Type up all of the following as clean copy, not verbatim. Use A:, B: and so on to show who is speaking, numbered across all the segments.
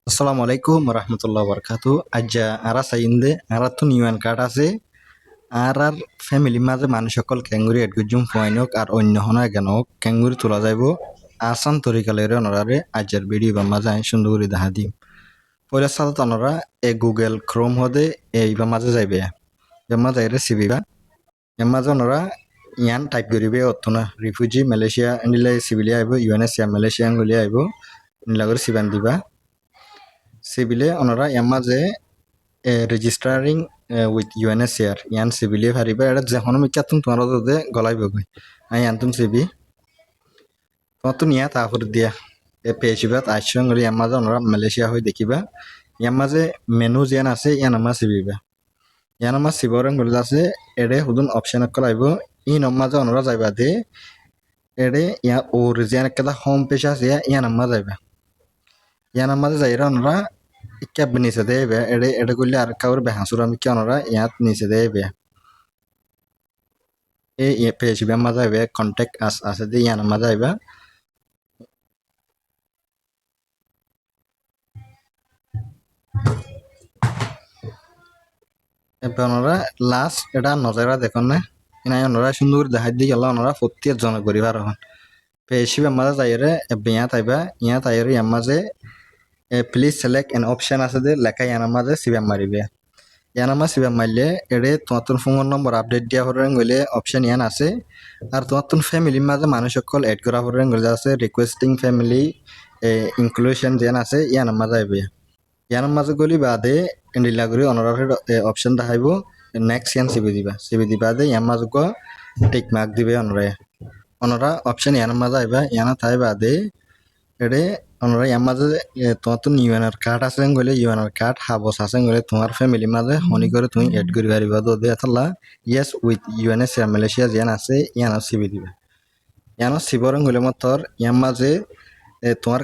A: আসসালামু আলাইকুম রহমতুল্লাহ বরকাতু আজ্জা আরা সাইন্দে আরা তো নিউয়ান কার্ড আছে আর ফ্যামিলি মাঝে মানুষ সকল ক্যাঙ্গুরি এডগুজুম ফুয়াইনক আর অন্য হনা গেনক ক্যাঙ্গুরি তোলা যাইব আসান তরিকালের অনরারে আজ্জার ভিডিও বা মাঝে আমি সুন্দর করে দেখা দিম পয়লা সালত অনরা এ গুগল ক্রোম হদে এই বা মাঝে যাইবে এমা যাইরে সিবিবা এমা অনরা ইয়ান টাইপ করিবে অতনা রিফিউজি মালয়েশিয়া নিলে সিভিলিয়া আইব ইউএনএসিয়া মালয়েশিয়া গলিয়া আইব নিলা করে সিবান দিবা সিভিলে অনরা এমা যে রেজিস্টারিং উইথ ইউএনএসিআর ইয়ান সিভিলে ফারিবা এটা যখন আমি কাতুন তোমার দে গলাই বগৈ আই আনতুম সিবি তোমার তো নিয়া তারপর দিয়া এ পেয়েছিবা আইসং গলি আমাজন ওরা মালয়েশিয়া হয়ে দেখিবা ইয়ার মাঝে মেনু যেন আছে ইয়ান আমার সিবিবা ইয়ান আমার সিবরং গলি আছে এডে হুদুন অপশন কল আইব ই নমাজে অনরা যাইবা দে এডে ইয়া ওর যেন একটা হোম পেজ আছে ইয়ান আমার যাইবা ইয়ান আমাদের যাইরা অনরা ইকা নিচে দেবে এডে এডে করলে আর কাউর বেহাসুর আমি কি অনরা ইয়াত নিচে দেবে e page be maza be contact us as de yana maza be এবার ওনারা লাস্ট এটা নজরা দেখুন না ইনাই ওনারা সুন্দর দেখাই দিয়ে গেল ওনারা প্রত্যেক জন করিবার হন পেশি be maza যাইরে বিয়া তাইবা ইয়া তাইরে মাঝে প্লিজ সিলেক্ট এন অপশন আছে দে লেখা ইয়ানা মাঝে সিবে মারিবে ইয়ানা মা সিবে মারলে এড়ে তোমার ফোন নম্বর আপডেট দিয়া হরেন গলে অপশন ইয়ান আছে আর তোমার ফ্যামিলি মাঝে মানুষ সকল এড করা হরেন গলে আছে রিকোয়েস্টিং ফ্যামিলি ইনক্লুশন যেন আছে ইয়ানা মাঝে আইবে ইয়ান মাঝে গলি বাদে এন্ডিলা করে অনারের অপশন দেখাইব নেক্সট ইয়ান সিবি দিবা দে ইয়ান মাঝে গো টিক মার্ক দিবে অনরা অপশন ইয়ান মাঝে আইবা ইয়ানা তাই বাদে এডে অনরা ইয়ান মাঝে তোমার তো ইউএনআর কার্ড আছে গলে ইউএনআর কার্ড হাবস আছে গলে তোমার ফ্যামিলি মাঝে হনি করে তুমি এড করি পারিবা তো দে তালা ইয়েস উইথ ইউএনএসিআর মালয়েশিয়া যেন আছে ইয়ান সিবি দিবা ইয়ান সিবরং গলে মতর ইয়ান মাঝে তোমার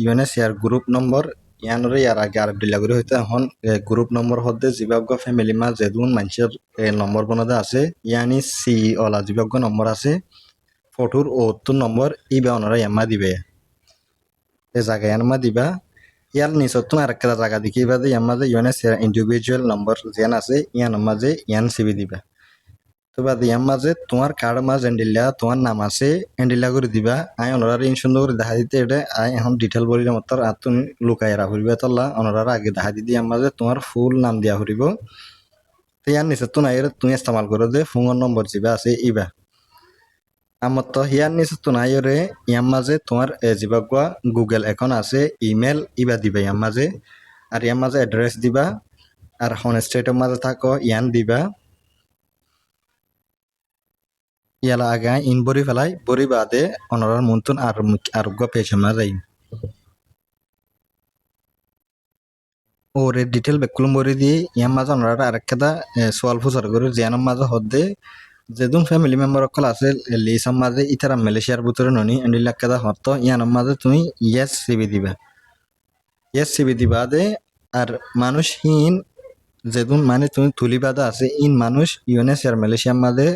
A: ইউএনএসিআর গ্রুপ নম্বর ইয়ানরে ইয়ার আগে আর ডিলাগুড়ি হইতে এখন গ্রুপ নম্বর হতে জীবাগ্য ফ্যামিলি মা যেদুন মানুষের নম্বর বনদে আছে ইয়ানি সি অলা জীবাগ্য নম্বর আছে ফটোর ৭ নম্বর ইবে অনরা ইয়ামা দিবে এ জায়গা ইয়ানমা দিবা ইয়ার নিচতুন আরেকটা জায়গা দেখিবা যে ইয়ার মাঝে ইউএনএসিআর ইন্ডিভিজুয়াল নম্বর যেন আছে ইয়ান মাঝে ইয়ান সিবি দিবা তো বাদ ইয়ার মাঝে তোমার কার্ড মাঝে এন্ডিলা তোমার নাম আছে এন্ডিলা করে দিবা আই অনরার ইন সুন্দর করে দেখা দিতে এটা আই এখন ডিটেল বলি মতর আর তুমি লুকাই রাখবা তল্লা অনরার আগে দেখা দিদি ইয়ার মাঝে তোমার ফুল নাম দিয়া হরিব তো ইয়ার নিচে তো নাই তুমি ইস্তেমাল করো যে ফোন নম্বর যিবা আছে ইবা আমার তো ইয়ার নিচে তো নাই রে ইয়ার মাঝে তোমার যিবা গুগল একাউন্ট আছে ইমেল ইবা দিবা ইয়ার মাঝে আর ইয়ার মাঝে অ্যাড্রেস দিবা আর হন স্টেটের মাঝে থাকো ইয়ান দিবা ইয়ালা আগে ইন বরি ফেলাই বরি বাদে অনরার মন্তন আর আরোগ্য পেছে মা যাই ওরে ডিটেল বেকুলম বরি দিয়ে ইয়ার মাঝে অনরাটা আরেকটা সোয়াল ফুসার করে জিয়ানোর মাঝে হদ্দে যেদুন ফ্যামিলি মেম্বার অকল আছে লিসার মাঝে ইতারা মালয়েশিয়ার ভিতরে ননি এন্ডিলা কেদা হত ইয়ানোর মাঝে তুমি ইয়েস সিবি দিবা ইয়েস সিবি দিবা দে আর মানুষ হিন যেদুন মানে তুমি তুলিবাদা আছে ইন মানুষ ইউএনএসিআর মালয়েশিয়ার মাঝে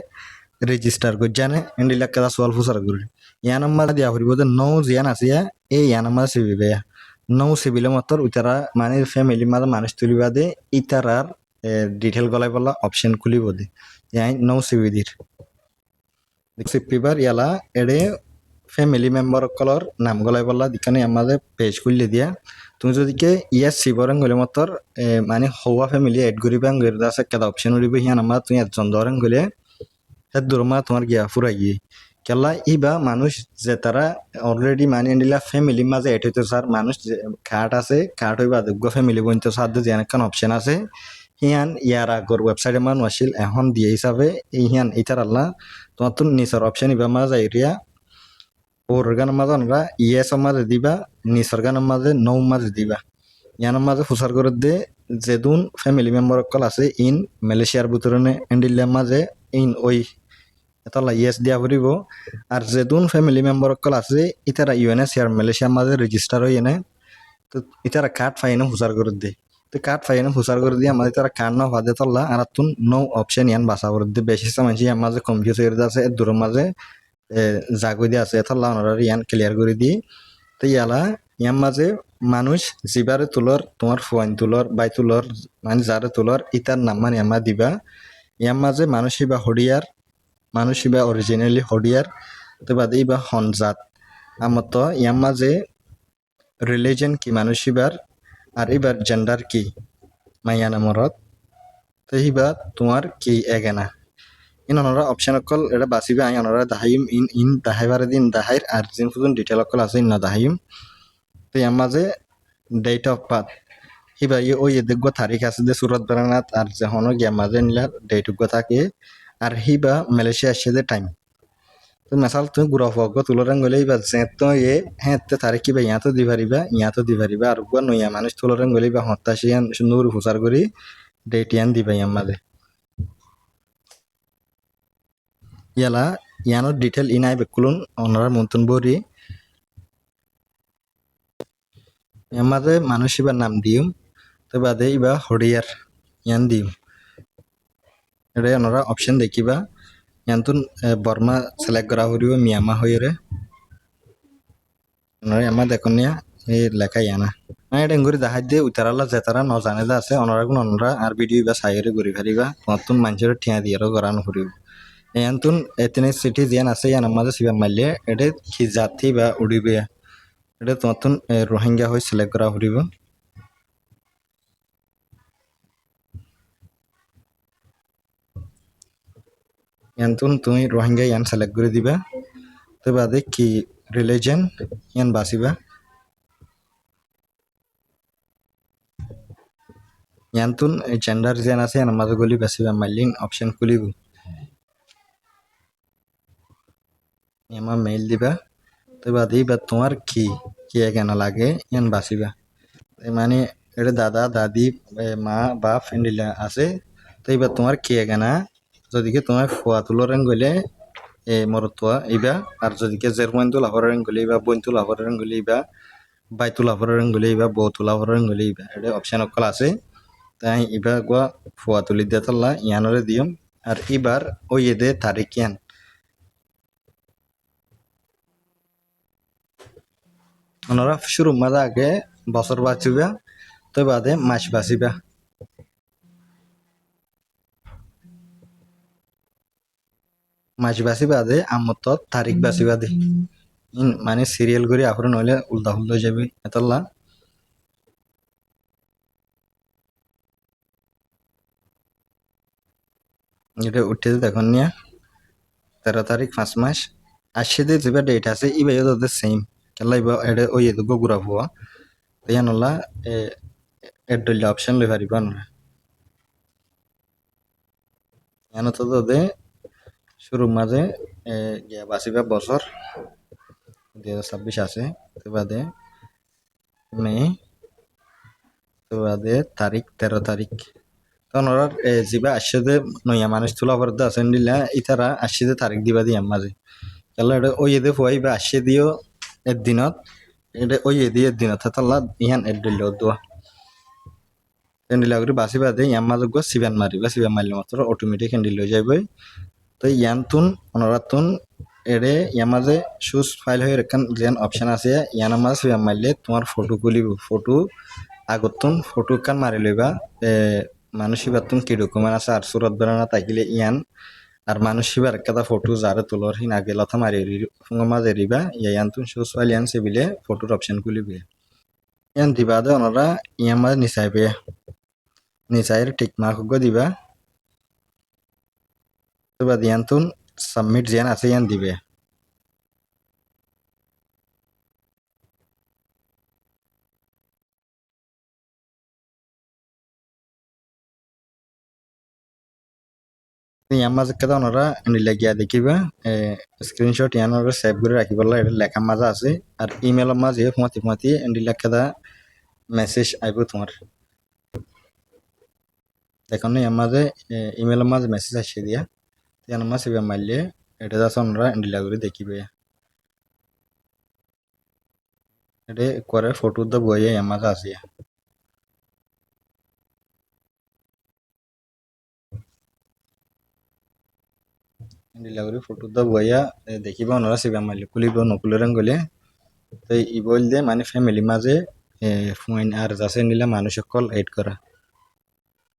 A: রেজিস্টার করে জানে এন্ডিলা কেদা সোয়াল ফুসার করে ইয়ানোর মাঝে দিয়া হরিব যে নৌ জিয়ান আছে এই ইয়ানোর মাঝে সিবি বেয়া নৌ সিবিলে মতর ইতারা মানে ফ্যামিলি মাঝে মানুষ তুলিবা দে ইতারার ডিটেল গলাই বলা অপশন খুলিব দে ইয়াই নৌ সিবি দির সিপিবার ইয়ালা এডে ফ্যামিলি মেম্বার কলর নাম গলাই বলা দিখানে আমাদের পেজ খুললে দিয়া তুমি যদি কে ইয়াস সিবরং গলে মতর মানে হওয়া ফ্যামিলি এড করিবা গের দাসে কেদা অপশন উড়িব হিয়ান আমার তুমি একজন ধরেন গলে হেদ দরমা তোমার গিয়া ফুরাই গিয়ে কেলা ইবা মানুষ যে তারা অলরেডি মানে এন্ডিলা ফ্যামিলি মাঝে এড হইতো স্যার মানুষ কার্ড আছে কার্ড হইবা যোগ্য ফ্যামিলি বইতো স্যার যে অনেকক্ষণ অপশন আছে হিয়ান ইয়ার আগর ওয়েবসাইটে মানুষ আসিল এখন দিয়ে হিসাবে এই হিয়ান ইতার আল্লাহ তোমার তো নিচের অপশন ইবা মাঝে এরিয়া ওর গানের মাঝে আমরা ইয়েস মাঝে দিবা নিচের গানের মাঝে নৌ মাঝে দিবা ইয়ানোর মাঝে ফুসার করে দে যেদুন ফ্যামিলি মেম্বার অকল আছে ইন মালয়েশিয়ার ভিতরে এন্ডিলিয়ার মাঝে ইন ওই এতলা ইয়েস দিয়া ফুরিব আর যেদুন ফ্যামিলি মেম্বার অকল আছে ইতারা ইউএনএসিআর মালয়েশিয়ার মাঝে রেজিস্টার হয়ে এনে তো ইতারা কার্ড ফাইনে ফুসার করে দে তো কার্ড ফাইনে ফুসার করে দিয়ে আমাদের তারা কার্ড না ফাদে তল্লা আর তুন নো অপশন ইয়ান বাসা করে দে বেশি মানুষ ইয়ার মাঝে কনফিউজ হয়ে আছে দূরের মাঝে জাগই দিয়ে আছে তল্লা ওনারা ইয়ান ক্লিয়ার করে দিই তো ইয়ালা ইয়ার মাঝে মানুষ জিবারে তুলর তোমার ফোয়াইন তুলর বাই তুলর মানে যারে তুলর ইতার নাম মানে আমা দিবা ইয়ার মাঝে মানুষ বা হডিয়ার মানুষ বা অরিজিনালি হডিয়ার তো বাদে বা হনজাত আমত ইয়ার মাঝে রিলিজন কি মানুষ আর এবার জেন্ডার কি মাইয়া নামরত তো হিবা তোমার কি এগেনা ইন অনরা অপশন অকল এটা বাসিবে আই অনরা দাহাইম ইন ইন দাহাইবারে দিন দাহাইর আর জিন ফুজন ডিটেল অকল আছে ইন না দাহাইম তো ইয়ার মাঝে ডেট অফ বার্থ হিবা ই ওই দেখব তারিখ আছে যে সুরত বেড়ানাত আর যে হনো গিয়া মাঝে নিলা ডেট থাকে আর হিবা মালয়েশিয়া আসছে যে টাইম তো মেসাল তুমি গুড়া ফুয়া তুলরেন গলে বা যে তো হ্যাঁ তে তারিখ কিবা ইয়াতো দি পারিবা আর গুয়া নইয়া মানুষ তুলরেন গলে বা হত্যাশিয়ান সুন্দর প্রচার করি ডেট ইয়ান দিবা ইয়ার মাঝে ইয়ালা ইয়ানোর ডিটেল ইনাই বেকুলুন অনরা মন্তন বরি ইয়ার মাঝে মানুষ ইবার নাম দিম তো বাদে ইবা হরিয়ার ইয়ান দিম এটা ওনারা অপশন দেখিবা ইয়ান্তun বর্মা সিলেক্ট করা হরিব মিয়ামা হইরে ওনারা আমা দেখনিয়া এই লেখা ইয়ানা না এটা ইঙ্গুরি দেখাই দিয়ে উতারালা জেতারা ন জানে যা আছে ওনারা গুণ ওনারা আর ভিডিও বা সাইরে ঘুরি ফারিবা নতুন মানুষের ঠিয়া দিয়ারও গড়ানো হরিব ইয়ান্তun এতনে সিটি জিয়ান আছে ইয়ান আমাদের সিবা মারলে এটা কি জাতি বা উড়িবে এটা নতুন রোহিঙ্গা হয়ে সিলেক্ট করা হরিব ইয়ান্তun তুমি রোহিঙ্গা ইয়ান সিলেক্ট করে দিবা তো বাদে কি রিলিজন ইয়ান বাসিবা ইয়ান্তun জেন্ডার জিয়ান আছে ইয়ান আমাদের গলি বাসিবা মাইলিন অপশন খুলিব ইয়ামা মেইল দিবা তো বাদে বা তোমার কি কি এখানে লাগে ইয়ান বাসিবা মানে এটা দাদা দাদি মা বাপ ফ্যান্ডিলা আছে তো এবার তোমার কি এখানে যদি তোমার ফুয়া তুলরেন গলে মরতুয়া ইবা আর যদি জেরমান তুলা হরেন গলে ইবা বইন তুলা হরেন গলে ইবা বাই তুলা হরেন গলে ইবা বউ তুলা হরেন গলে ইবা এটা অপশন অকল আছে তাই ইবা গোয়া ফুয়া তুলি দিয়ে তাল্লা ইয়ানরে দিম আর ইবার ওই এদে তারিখ ইয়ান ওনারা শুরু মাঝে আগে বছর বাঁচিবা তো বাদে মাস বাঁচিবা মাস বাঁচি বাদে আমত তারিখ বাঁচি বাদে মানে সিরিয়াল করে আপনার নইলে উল্টা ফুল্টা যাবে এতলা এটা উঠে দেখুন নিয়া 13 তারিখ 5 মাস আসছে যে ডেট আছে ইবা ওদের সেম কেলা ইবা এটা ওই এদুগো ঘুরা হওয়া ইয়ানলা এডল অপশন লই পারিবা না ইয়ান তো দে শুরু মাঝে গিয়া বাঁচিবা বছর 2026 আছে তো বাদে মে তো বাদে তারিখ 13 তারিখ তখন ওরা যিবা আসছে যে নইয়া মানুষ তোলা পর্দা আছেন দিলা ইতারা আসছে যে তারিখ দিবা দিয়াম মাঝে কেলা এটা ওই এদে ফুয়াই বা আসছে দিও এর দিনত এটা ওই এদি এর দিনত তাল্লা ইহান এর দিল দোয়া এন্ডিলা করে বাসি বাদে ইয়াম মাঝে গো সিবান মারিবা সিবান মারলে মাত্র অটোমেটিক হ্যান্ডিল হয়ে যাবে তো ইয়ানতুন অনরাতুন এরে ইয়ার মাঝে শুজ ফাইল হয়ে রেখান যেন অপশন আছে ইয়ার মাঝে সিবান মারলে তোমার ফটো খুলিব ফটো আগতুন ফটো কান মারি লইবা মানুষ বাতুন কি ডকুমেন্ট আছে আর সুরত বেড়ানা তাকিলে ইয়ান আর মানুষ একটা ফটো যারে তোলর হিন আগে লথা মারি মাঝে এরিবা ইয়ান তুন শুজ ফাইল ইয়ান সেবিলে ফটোর অপশন খুলিবে ইয়ান দিবা দে ওনারা ইয়ার মাঝে নিচাইবে নিচাইয়ের টিক মার্ক দিবা তো বাদ ইয়ান তুন সাবমিট যেন আছে ইয়ান দিবে ইয়ার মাঝে কেদা ওনারা লাগিয়া দেখিবা স্ক্রিনশট ইয়ান সেভ করে রাখিব এটা লেখা মাঝে আছে আর ইমেলের মাঝে ফুমাতি ফুমাতি লেখা মেসেজ আইব তোমার দেখুন ইয়ার মাঝে ইমেলের মাঝে মেসেজ আসছে দিয়া ইয়ার মাঝে মারলে এটা যাচ্ছে ওনারা এন্ডিলা করে দেখিবে এটা করে ফটো দা বইয়ে ইয়ার মাঝে আছে এন্ডিলা করে ফটো দা বইয়া দেখিবা ওনারা সিবা মারলে খুলিব নকুলের গলে তো ই বলতে মানে ফ্যামিলি মাঝে ফুয়াইন আর যাচ্ছে নিলে মানুষ সকল এড করা